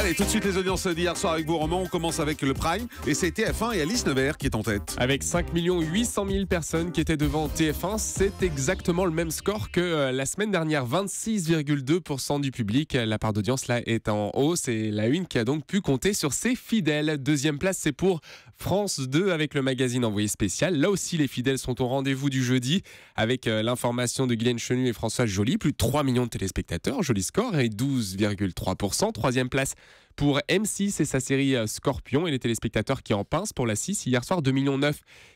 Allez, tout de suite les audiences d'hier soir avec vous, Romain. On commence avec le Prime et c'est TF1 et Alice Nevers qui est en tête. Avec 5 800 000 personnes qui étaient devant TF1, c'est exactement le même score que la semaine dernière. 26,2% du public. La part d'audience là est en hausse et la une qui a donc pu compter sur ses fidèles. Deuxième place, c'est pour France 2 avec le magazine Envoyé spécial. Là aussi, les fidèles sont au rendez-vous du jeudi avec l'information de Guylaine Chenu et Françoise Joly. Plus de 3 millions de téléspectateurs. Joli score et 12,3%. Troisième place pour M6 et sa série Scorpion et les téléspectateurs qui en pincent pour la 6. Hier soir, 2,9 millions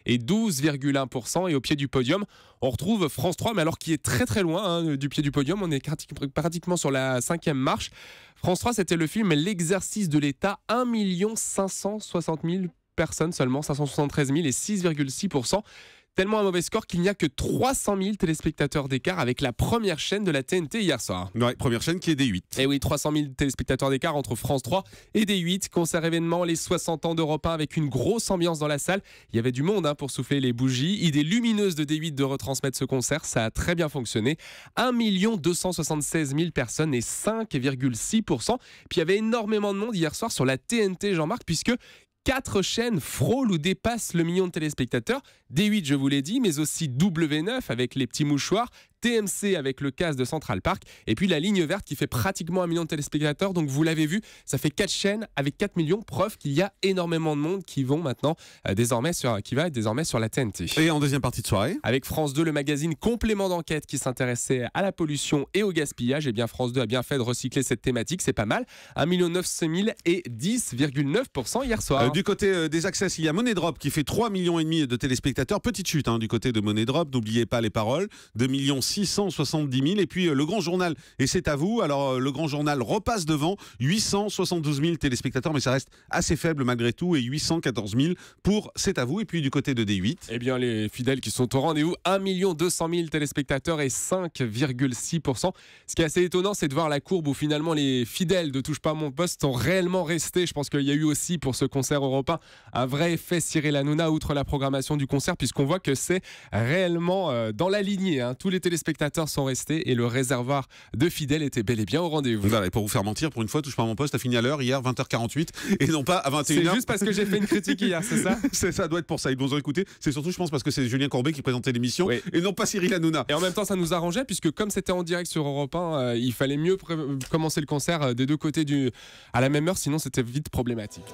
et 12,1%. Et au pied du podium, on retrouve France 3, mais alors qui est très très loin du pied du podium. On est pratiquement sur la 5e marche. France 3, c'était le film L'exercice de l'État. 1 560 000 personnes seulement, 573 000 et 6,6%. Tellement un mauvais score qu'il n'y a que 300 000 téléspectateurs d'écart avec la première chaîne de la TNT hier soir. Ouais, première chaîne qui est D8. Et oui, 300 000 téléspectateurs d'écart entre France 3 et D8. Concert événement, les 60 ans d'Europe 1 avec une grosse ambiance dans la salle. Il y avait du monde pour souffler les bougies. Idée lumineuse de D8 de retransmettre ce concert. Ça a très bien fonctionné. 1 276 000 personnes et 5,6%. Puis il y avait énormément de monde hier soir sur la TNT, Jean-Marc, puisque 4 chaînes frôlent ou dépassent le million de téléspectateurs. D8, je vous l'ai dit, mais aussi W9 avec les petits mouchoirs, TMC avec le casse de Central Park, et puis la ligne verte qui fait pratiquement 1 million de téléspectateurs. Donc vous l'avez vu, ça fait 4 chaînes avec 4 millions. Preuve qu'il y a énormément de monde qui vont maintenant désormais sur la TNT. Et en deuxième partie de soirée, avec France 2, le magazine Complément d'enquête qui s'intéressait à la pollution et au gaspillage. Et bien France 2 a bien fait de recycler cette thématique, c'est pas mal. 1 900 000 et 10,9% hier soir. Du côté des access, il y a Money Drop qui fait 3,5 millions de téléspectateurs. Petite chute du côté de Money Drop, n'oubliez pas les paroles. 2 670 000. Et puis le Grand Journal, et c'est à vous. Alors le Grand Journal repasse devant, 872 000 téléspectateurs, mais ça reste assez faible malgré tout. Et 814 000 pour C'est à vous. Et puis du côté de D8. Eh bien les fidèles qui sont au rendez-vous, 1 200 000 téléspectateurs et 5,6%. Ce qui est assez étonnant, c'est de voir la courbe où finalement les fidèles de Touche pas à mon poste sont réellement restés. Je pense qu'il y a eu aussi pour ce concert européen un vrai effet Cyril Hanouna outre la programmation du concert, puisqu'on voit que c'est réellement dans la lignée. Tous les téléspectateurs sont restés et le réservoir de fidèles était bel et bien au rendez-vous. Voilà, et pour vous faire mentir, pour une fois, Touche pas à mon poste a fini à l'heure hier, 20h48, et non pas à 21h. C'est juste parce que j'ai fait une critique hier, c'est ça? Ça doit être pour ça, ils nous ont écouté. C'est surtout, je pense, parce que c'est Julien Courbet qui présentait l'émission, oui, et non pas Cyril Hanouna. Et en même temps, ça nous arrangeait, puisque comme c'était en direct sur Europe 1, il fallait mieux commencer le concert des deux côtés à la même heure, sinon c'était vite problématique.